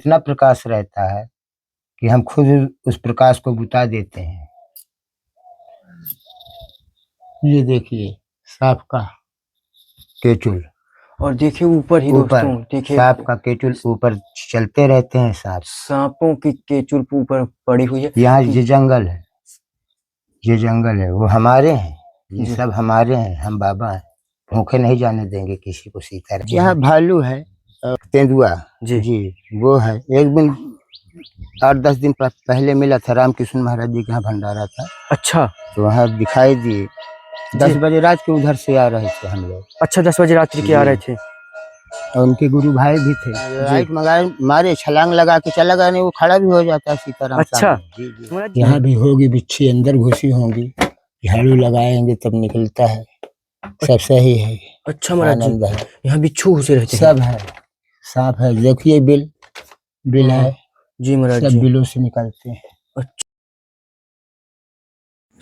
इतना प्रकाश रहता है कि हम खुद उस प्रकाश को बुता देते हैं। ये देखिए सांप का केचुल, और देखिए ऊपर ही ऊपर दोस्तों, देखिए सांप का केचुल ऊपर चलते रहते हैं। सांपों की केचुल ऊपर पड़ी हुई है। यहाँ ये जंगल है, ये जंगल है, वो हमारे हैं, ये सब हमारे हैं, हम बाबा हैं, भूखे नहीं जाने देंगे किसी को। सीताराम यहाँ भालू है, तेंदुआ जी वो है। एक दिन 8-10 दिन पहले मिला था, रामकृष्ण महाराज जी के यहाँ भंडारा था। अच्छा, तो वहाँ दिखाई दिए 10 बजे रात के, उधर से आ रहे थे हम लोग। अच्छा 10 बजे रात्रि के आ रहे थे, और उनके गुरु भाई भी थे। लाइट मंगाए, मारे छलांग लगा के चला गया, नहीं वो खड़ा भी हो जाता है सीताराम। अच्छा जी। यहाँ भी होगी बिच्छी, अंदर घुसी होंगी, झाड़ू लगाएंगे तब निकलता है, सब सही है। अच्छा महाराज आनंद है। यहाँ बिच्छू घुसे रहते हैं, सब है, सांप है, देखिए बिल है जी महाराज, सब बिलों से निकलते हैं।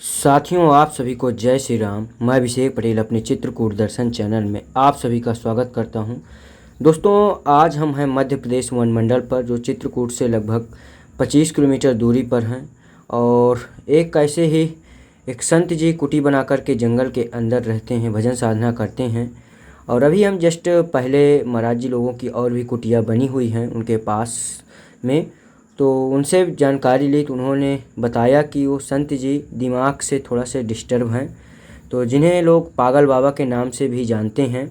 साथियों, आप सभी को जय श्री राम। मैं अभिषेक पटेल अपने चित्रकूट दर्शन चैनल में आप सभी का स्वागत करता हूं। दोस्तों, आज हम हैं मध्य प्रदेश वन मंडल पर, जो चित्रकूट से लगभग 25 किलोमीटर दूरी पर हैं। और एक ऐसे ही एक संत जी कुटी बना कर के जंगल के अंदर रहते हैं, भजन साधना करते हैं। और अभी हम जस्ट पहले महाराज जी लोगों की और भी कुटिया बनी हुई हैं उनके पास में, तो उनसे जानकारी ली तो उन्होंने बताया कि वो संत जी दिमाग से थोड़ा से डिस्टर्ब हैं, तो जिन्हें लोग पागल बाबा के नाम से भी जानते हैं।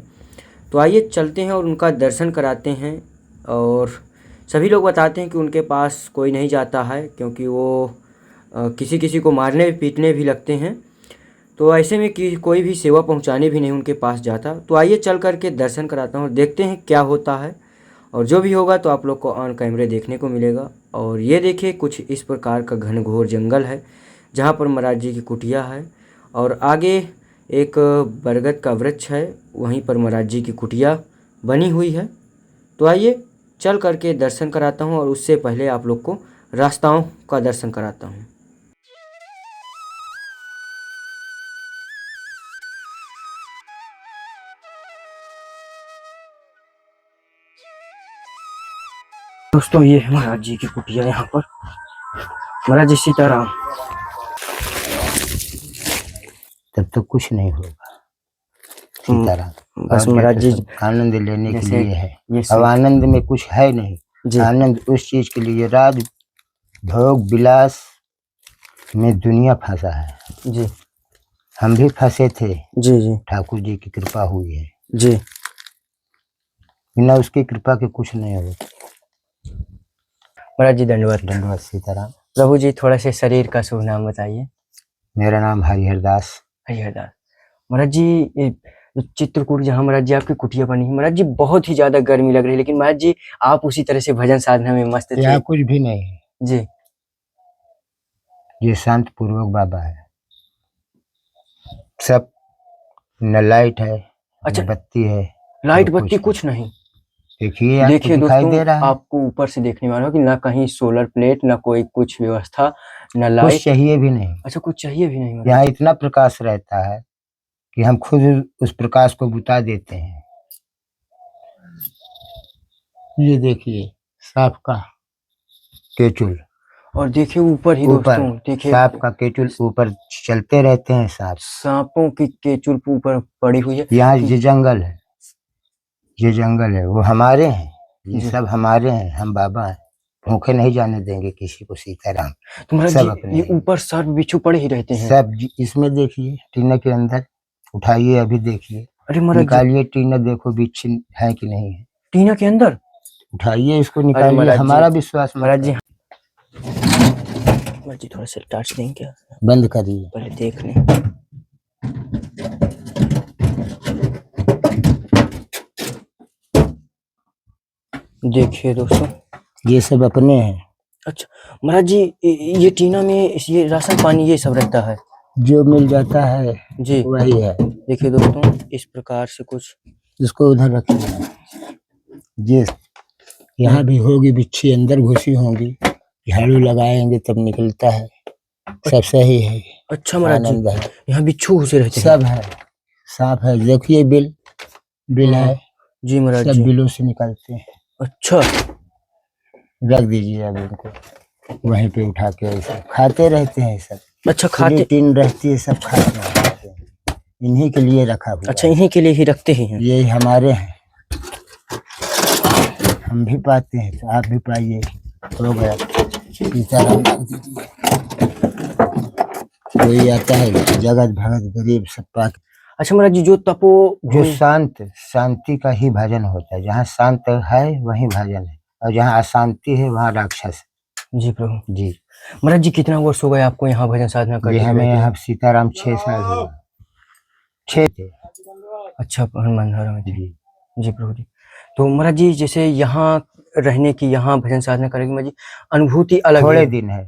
तो आइए चलते हैं और उनका दर्शन कराते हैं। और सभी लोग बताते हैं कि उनके पास कोई नहीं जाता है, क्योंकि वो किसी किसी को मारने पीटने भी लगते हैं। तो ऐसे में कि कोई भी सेवा पहुंचाने भी नहीं उनके पास जाता। तो आइए चल कर के दर्शन कराता हूँ और देखते हैं क्या होता है, और जो भी होगा तो आप लोग को ऑन कैमरे देखने को मिलेगा। और ये देखिए कुछ इस प्रकार का घनघोर जंगल है जहाँ पर महाराज जी की कुटिया है, और आगे एक बरगद का वृक्ष है, वहीं पर महाराज जी की कुटिया बनी हुई है। तो आइए चल करके दर्शन कराता हूँ, और उससे पहले आप लोग को रास्ताओं का दर्शन कराता हूँ। दोस्तों, ये है महाराज जी की कुटिया। यहाँ पर महाराज जी सीताराम। तब तो कुछ नहीं होगा, सीताराम। बस महाराज जी आनंद लेने के लिए है, ये अब आनंद में कुछ है नहीं। आनंद उस चीज के लिए, राज भोग विलास में दुनिया फंसा है जी। हम भी फंसे थे जी। ठाकुर जी की कृपा हुई है जी। बिना उसकी कृपा के कुछ नहीं होगा। महाराज जी दंडवत। धन्यवाद सीताराम। प्रभु जी थोड़ा से शरीर का शुभ नाम बताइए। मेरा नाम हरिहरदास। हरिहरदास। महाराज जी चित्रकूट जहाँ महाराज जी आपकी कुटिया बनी है, महाराज जी बहुत ही ज्यादा गर्मी लग रही है, लेकिन महाराज जी आप उसी तरह से भजन साधना में मस्त थे। यहाँ कुछ भी नहीं है जी। ये शांत पूर्वक बाबा है, सब न लाइट है, अच्छा, न बत्ती है, लाइट बत्ती कुछ नहीं। देखिए देखिए दिखाई दे दोस्तों, रहा है। आपको ऊपर से देखने वाला कि ना कहीं सोलर प्लेट, ना कोई कुछ व्यवस्था, ना लाइट, कुछ चाहिए भी नहीं। अच्छा कुछ चाहिए भी नहीं। यहाँ इतना प्रकाश रहता है कि हम खुद उस प्रकाश को बुता देते हैं। ये देखिए सांप का केचुल, और देखिए ऊपर ही दोस्तों, देखिए सांप का केचुल ऊपर चलते रहते हैं। सांपों की केचुल ऊपर पड़ी हुई है। यहाँ ये जंगल है, ये जंगल है, वो हमारे हैं, ये सब हमारे हैं, हम बाबा हैं, भूखे नहीं जाने देंगे किसी को। सीताराम। तुम्हारा ये ऊपर सर्प बिच्छू पड़े ही रहते हैं सब। इसमें देखिए टीना के अंदर, उठाइए अभी देखिए, अरे महाराज निकालिए टीना, देखो बिच्छू है कि नहीं है। टीना के अंदर उठाइए इसको, निकालिए, हमारा विश्वास महाराज जी। महाराज जी थोड़ा सा टच देंगे क्या? बंद करिए, पहले देख लें। देखिए दोस्तों, ये सब अपने हैं। अच्छा महाराज जी, ये टीना में ये राशन पानी ये सब रहता है, जो मिल जाता है जी वही है। देखिए दोस्तों, इस प्रकार से कुछ, इसको उधर रखिए। ये यहाँ भी होगी बिच्छी, अंदर घुसी होंगी, झाड़ू लगाएंगे तब निकलता है, सब सही है। अच्छा महाराज जी, यहाँ बिच्छू घुसे रहते हैं, सब है, सांप है, देखिए बिल है जी महाराज, सब बिलों से निकलते हैं। अच्छा रख दीजिए अब इनको वहीं पे उठा के, ऐसे खाते रहते हैं सब। अच्छा खुली खाते, टीन रहती है, सब खाते हैं, इन्हीं के लिए रखा हुआ अच्छा है। इन्हीं के लिए ही रखते ही हैं। ये हमारे हैं, हम भी पाते हैं तो आप भी पाइए। हो गया सीताराम रख दीजिए। कोई आता है जगत भगत गरीब सब पाक। अच्छा महाराज जी, जो जो शांति का ही भजन होता है, जहाँ शांत है वहीं भजन है, और जहाँ अशांति है वहाँ राक्षस। जी प्रभु जी महाराज जी, कितना वर्ष हो गए आपको यहाँ भजन साधना ये करते हमें हुए? यहाँ सीताराम 6 साल हुआ। 6 थे। अच्छा हनुमान धारा में थे। जी जी प्रभु जी। तो महाराज जी, जैसे यहाँ रहने की, यहाँ भजन साधना करने की महाराज जी अनुभूति अलग थोड़े है। दिन है,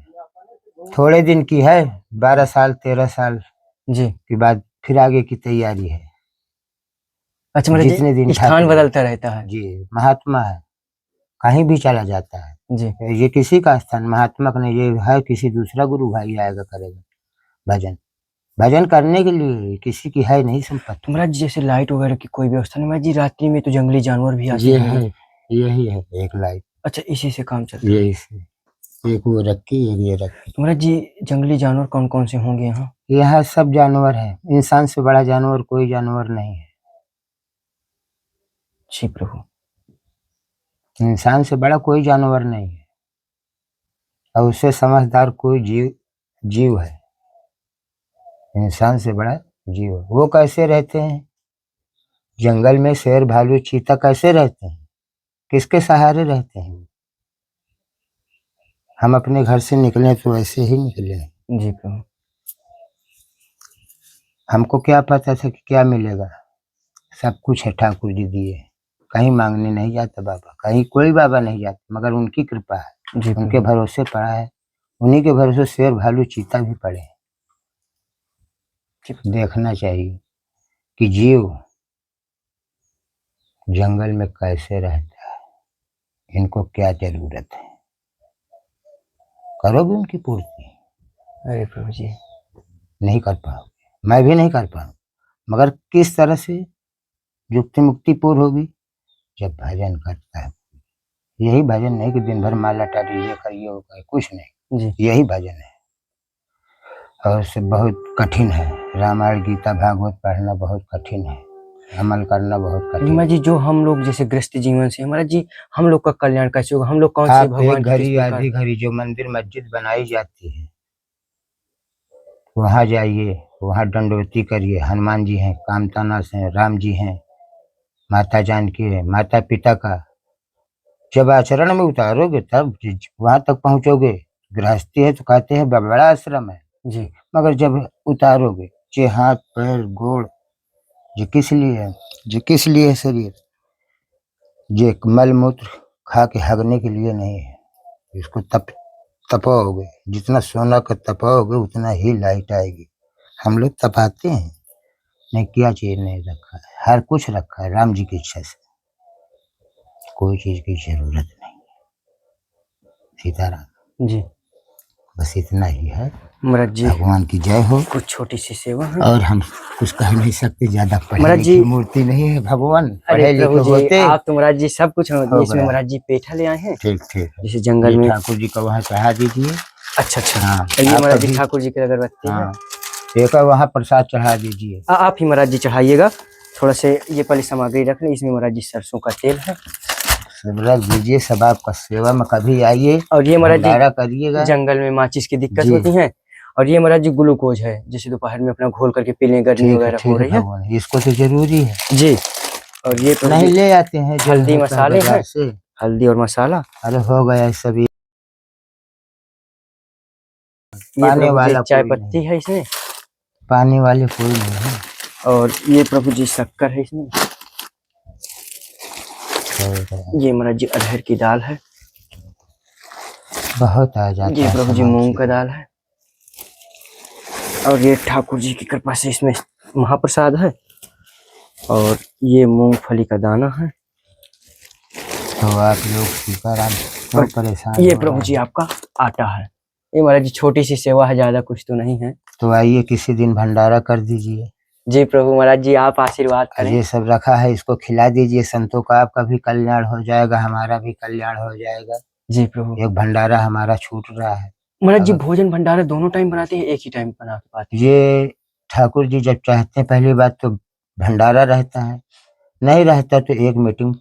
थोड़े दिन की है, 12 साल 13 साल जी के बाद फिर आगे की तैयारी है। अच्छा महाराज जितने दिन जी, स्थान बदलता रहता है। जी महात्मा है, कहीं भी चला जाता है। जी ये किसी का स्थान महात्मा का नहीं, ये है किसी दूसरा गुरु भाई आएगा करेगा भजन। भजन करने के लिए किसी की है नहीं संपत्ति। तो महाराज जी, जैसे लाइट वगैरह की कोई व्यवस्था नहीं महाराज जी? रात्रि में तो जंगली जानवर भी आते ये हैं। है, यही है एक लाइट। अच्छा इसी से काम चलता है। ये इसे एक वो रखी, एक ये रखी। तो महाराज जी, जंगली जानवर कौन कौन से होंगे यहाँ? यहाँ सब जानवर है, इंसान से बड़ा जानवर कोई जानवर नहीं है। जी प्रभु। इंसान से बड़ा कोई जानवर नहीं है, और उससे समझदार कोई जीव है। इंसान से बड़ा जीव है। वो कैसे रहते हैं जंगल में? शेर भालू चीता कैसे रहते हैं? किसके सहारे रहते हैं? हम अपने घर से निकले तो ऐसे ही निकले। जी प्रभु। हमको क्या पता था कि क्या मिलेगा? सब कुछ है ठाकुर जी दिए। कहीं मांगने नहीं जाता बाबा, कहीं कोई बाबा नहीं जाता, मगर उनकी कृपा है। जी उनके भरोसे पड़ा है, उन्हीं के भरोसे शेर भालू चीता भी पड़े हैं। देखना चाहिए कि जीव जंगल में कैसे रहता है, इनको क्या जरूरत है, करोगे उनकी पूर्ति? अरे प्रभु जी, नहीं कर पाओगे, मैं भी नहीं कर पाऊँ। मगर किस तरह से युक्ति मुक्ति पूर्ण होगी? जब भजन करता है। यही भजन नहीं कि दिन भर माला टाटी ये करिए वो करिए, कुछ नहीं जी। यही भजन है। और से बहुत कठिन है, रामायण गीता भागवत पढ़ना बहुत कठिन है, अमल करना बहुत कठिन महाराज है। जी, जो हम लोग जैसे गृहस्थ जीवन से महाराज जी, हम लोग का कल्याण कैसे होगा? हम लोग कौन से आप भगवान एक की किस घड़ी प्रकार? आधी घड़ी जो मंदिर मस्जिद बनाई जाती है वहां जाइए, वहां दंडवती करिए। हनुमान जी हैं, कामतानास हैं, राम जी हैं, माता जानकी है, माता पिता का जब आचरण में उतारोगे तब वहां तक पहुंचोगे। गृहस्थी है तो कहते हैं बड़ा आश्रम है जी। मगर जब उतारोगे जे हाथ पैर गोड़ जे किस लिए है, जे किस लिए है शरीर, जे मल मूत्र खा के हगने के लिए नहीं है। इसको तपाओगे, जितना सोना का तपाओगे उतना ही लाइट आएगी। हम लोग तपाते हैं नहीं, क्या चीज नहीं रखा है, हर कुछ रखा है राम जी की इच्छा से, कोई चीज की जरूरत नहीं। सीताराम जी बस इतना ही है। महाराज जी, भगवान की जय हो। कुछ छोटी सी सेवा है। और हम कुछ कह नहीं सकते, ज्यादा पढ़े महाराज लिखे जी, मूर्ति नहीं है भगवान, अरे पढ़े प्रभु लिखे जी, होते आप तो महाराज जी सब कुछ हो इसमें गया। महाराज जी पेठा ले आए हैं। ठीक ठीक है, जैसे जंगल ये में। ठाकुर जी का वहाँ चढ़ा दीजिए। अच्छा अच्छा। हाँ, ये आप महाराज जी अभी ठाकुर जी की अगरबत्ती है। हाँ एक वहाँ प्रसाद चढ़ा दीजिए। आप ही महाराज जी चढ़ाइएगा। थोड़ा से ये पहले सामग्री रख लें, इसमें महाराज जी सरसों का तेल है। सब रख दीजिए, सब आपका सेवा में कभी आइए और ये महाराज भंडारा जी, करिएगा। जंगल में माचिस की दिक्कत जी। होती है। और ये महाराज जी ग्लूकोज है, जैसे दोपहर में अपना घोल करके पी लें, गर्मी वगैरह हो रही है। भगवान इसको तो जरूरी है जी। और ये प्रभु नहीं जी, ले आते हैं जो हल्दी होता है मसाले बाजार हैं, से। हल्दी और मसाला। अरे हो गया सभी। ये पाने प्रभु जी वाला चाय कोई पत्ती नहीं, है इसमें। पाने वाले कोई नहीं है। और ये प्रभु जी शक्कर है इसमें। हो गया। ये महाराज जी अरहर की दाल है। बहुत आ जाता ये है प्रभु जी सामान मूंग से। का दाल है। और ये ठाकुर जी की कृपा से इसमें महाप्रसाद है। और ये मूंगफली का दाना है। तो आप लोग सीताराम क्यों परेशान ये हो प्रभु रहे जी हैं? आपका आटा है। ये महाराज जी छोटी सी सेवा है, ज्यादा कुछ तो नहीं है। तो आइए किसी दिन भंडारा कर दीजिए। जी प्रभु महाराज जी, आप आशीर्वाद करें। ये सब रखा है, इसको खिला दीजिए संतों का, आपका भी कल्याण हो जाएगा, हमारा भी कल्याण हो जाएगा। जी प्रभु। एक भंडारा हमारा छूट रहा है। महाराज जी भोजन भंडारा दोनों टाइम बनाते हैं, एक ही टाइम बना के पाते हैं? ये ठाकुर जी जब चाहते हैं, पहली बात तो भंडारा रहता है, नहीं रहता तो एक मीटिंग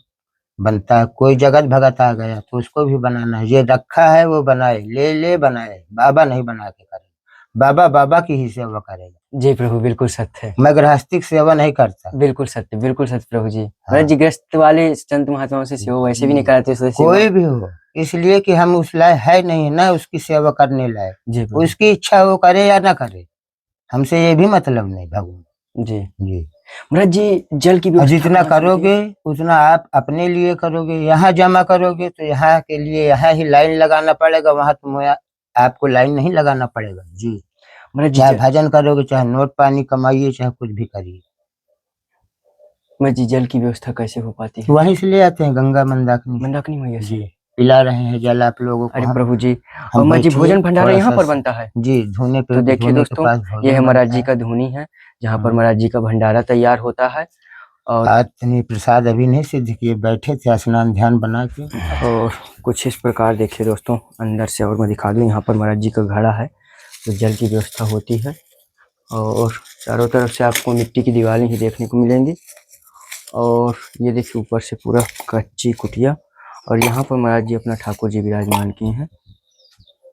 बनता है। कोई जगत भगत आ गया तो उसको भी बनाना है, ये रखा है वो बनाए, ले बनाए। बाबा नहीं बना के करेगा, बाबा बाबा की ही सेवा करेगा। जी प्रभु बिल्कुल सत्य है। मैं गृहस्थी सेवा नहीं करता। बिल्कुल सत्य प्रभु जी। महाराज जी गृहस्थ वाले संत महात्माओं से सेवा वैसे भी नहीं कराते कोई भी हो, इसलिए कि हम उस लायक है नहीं ना उसकी सेवा करने लायक। जी प्रभु। उसकी इच्छा वो करे या ना करे, हमसे ये भी मतलब नहीं भगवान जी। जी। महाराज जी जल की व्यवस्था जितना करोगे उतना आप अपने लिए करोगे। यहाँ जमा करोगे तो यहाँ के लिए यहाँ ही लाइन लगाना पड़ेगा, वहां तुम्हें आपको लाइन नहीं लगाना पड़ेगा जी। चाहे भजन करोगे, चाहे नोट पानी कमाइए, चाहे कुछ भी करिए। महाराज जी जल की व्यवस्था कैसे हो पाती है? वहीं से ले आते हैं, गंगा मंदाकिनी मैया जी पिला रहे हैं जल आप लोगों को। अरे प्रभु जी, और महाराज जी भोजन भंडारा यहाँ पर बनता है जी, धोने पे। तो देखिए दोस्तों, ये है महाराज जी का धुनी है जहाँ पर महाराज जी का भंडारा तैयार होता है। और आज प्रसाद अभी नहीं सिद्ध किए, बैठे थे स्नान ध्यान बना के। और कुछ इस प्रकार देखिए दोस्तों अंदर से, और मैं दिखा दूं यहाँ पर महाराज जी का घड़ा है तो जल की व्यवस्था होती है। और चारों तरफ से आपको मिट्टी की दीवारें ही देखने को मिलेंगी। और ये देखिए ऊपर से पूरा कच्ची कुटिया, और यहाँ पर महाराज जी अपना ठाकुर जी विराजमान किए हैं।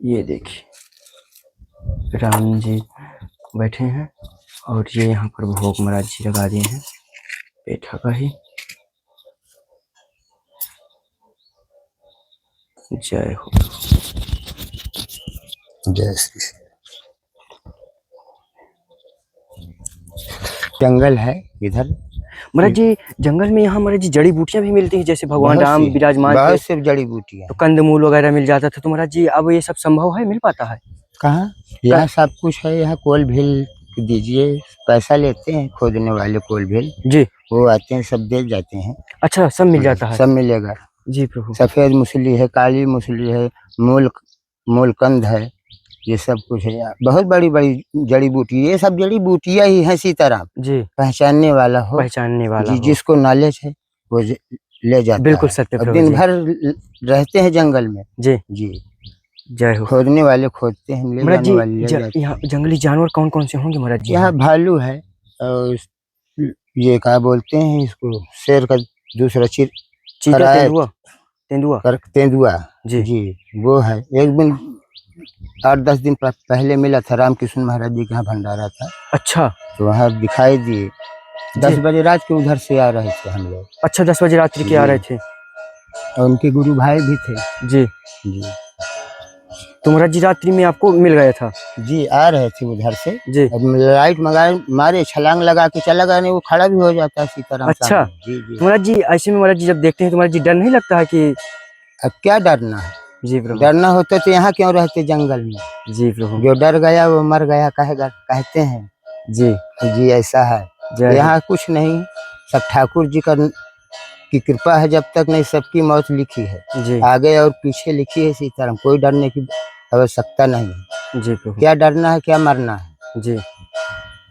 ये देखिए राम जी बैठे हैं, और ये यहाँ पर भोग महाराज जी लगा दिए हैं पेठा का ही। जय हो। जय श्री। जंगल है इधर महाराज जी, जंगल में यहाँ महाराज जी जड़ी बूटियां भी मिलती है, जैसे भगवान राम विराजमान थे, बहुत से जड़ी बूटियां, तो कंदमूल वगैरह मिल जाता था। तो महाराज जी अब ये सब संभव है, मिल पाता है? कहाँ, यहाँ सब कुछ है। यहाँ कोल भील दीजिए, पैसा लेते हैं खोदने वाले कोल भील जी, वो आते हैं, सब दे जाते हैं। अच्छा, सब मिल जाता है? सब मिलेगा जी प्रभु। सफेद मूसली है, काली मूसली है, मूलकंद है, ये सब कुछ है। बहुत बड़ी बड़ी जड़ी बूटी, ये सब जड़ी बूटियां ही है सीताराम जी। पहचानने वाला हो जी, जिसको नॉलेज है वो ले जाता बिल्कुल है। सत्य प्रभु। दिन भर रहते हैं जंगल में जी जी। जय हो। खोदने वाले खोदते हैं, ले जाने वाले ले जाते हैं। यहाँ जंगली जानवर कौन कौन से होंगे महाराज जी? यहाँ भालू है, और ये क्या बोलते हैं इसको, शेर का दूसरा तेंदुआ जी वो है। एक दिन 8-10 दिन पहले मिला था, रामकृष्ण महाराज जी के यहाँ भंडारा था। अच्छा, तो वहाँ दिखाई दिए 10 बजे रात के, उधर से आ रहे थे हम लोग। अच्छा, 10 बजे रात्रि के आ रहे थे, और उनके गुरु भाई भी थे जी जी। तो महाराज जी रात्रि में आपको मिल गया था जी, आ रहे थे उधर से जी। अब लाइट मारे, छलांग लगा के चला गया, नहीं वो खड़ा भी हो जाता है सीताराम। अच्छा जी। महाराज जी ऐसे में महाराज जी जब देखते हैं तो महाराज जी डर नहीं लगता है कि अब क्या डरना है जी प्रभु? डरना होता तो यहाँ क्यों रहते जंगल में जी प्रभु। जो डर गया वो मर गया कहेगा, कहते हैं जी जी। ऐसा है यहाँ कुछ नहीं, सब ठाकुर जी की कृपा है। जब तक नहीं सबकी मौत लिखी है जी, आगे और पीछे लिखी है सीताराम। कोई डरने की आवश्यकता नहीं है जी प्रभु। क्या डरना है, क्या मरना है जी,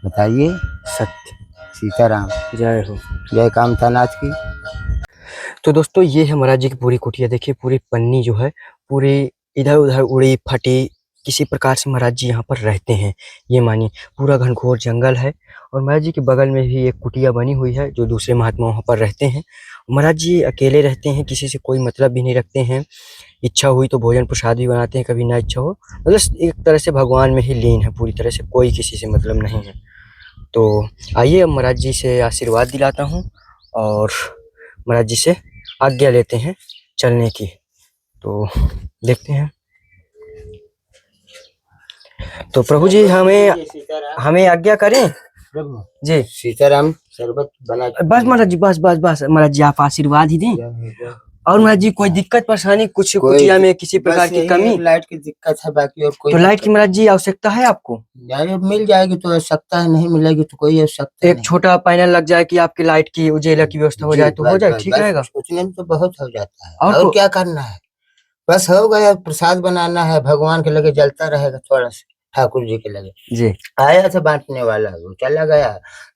बताइए। सत्य। सीताराम जय हो। जय कामतानाथ की। तो दोस्तों ये है महाराज जी की पूरी कुटिया। देखिए पूरी पन्नी जो है पूरी इधर उधर उड़ी फटी, किसी प्रकार से महाराज जी यहाँ पर रहते हैं। ये मानिए पूरा घनघोर जंगल है, और महाराज जी के बगल में भी एक कुटिया बनी हुई है जो दूसरे महात्मा वहाँ पर रहते हैं। महाराज जी अकेले रहते हैं, किसी से कोई मतलब भी नहीं रखते हैं। इच्छा हुई तो भोजन प्रसाद भी बनाते हैं, कभी ना इच्छा हो, मतलब एक तरह से भगवान में ही लीन है पूरी तरह से, कोई किसी से मतलब नहीं है। तो आइए अब महाराज जी से आशीर्वाद दिलाता हूँ और महाराज जी से आज्ञा लेते हैं चलने की। तो देखते हैं। तो प्रभु जी हमें आज्ञा करें प्रभु जी। सीताराम शरबत बना बस महाराज जी, बस महाराज जी आप आशीर्वाद ही दें। और महाराज जी कोई दिक्कत परेशानी कुछ कुटिया में किसी प्रकार की कमी? लाइट की दिक्कत है, बाकी और कोई तो लाइट की महाराज जी आवश्यकता है आपको? मिल जाएगी तो आवश्यकता है, नहीं मिलेगी तो कोई आवश्यकता। एक छोटा पैनल लग जाए कि आपकी लाइट की उजेला की व्यवस्था हो जाए तो हो जाए, ठीक रहेगा? उतने में तो बहुत हो जाता है। और क्या करना है, बस हो गया। प्रसाद बनाना है, भगवान के लगे जलता रहेगा थोड़ा सा, ठाकुर जी के लगे जी। आया था बांटने वाला, वो चला गया।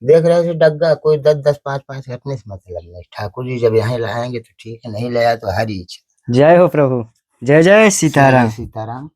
देख रहे थे डग्गा कोई 10-10 5-5 रखने से मतलब नहीं। ठाकुर जी जब यहाँ लाएंगे तो ठीक है, नहीं लाया तो हरी इच्छा। जय हो प्रभु। जय जय सीताराम। सीताराम।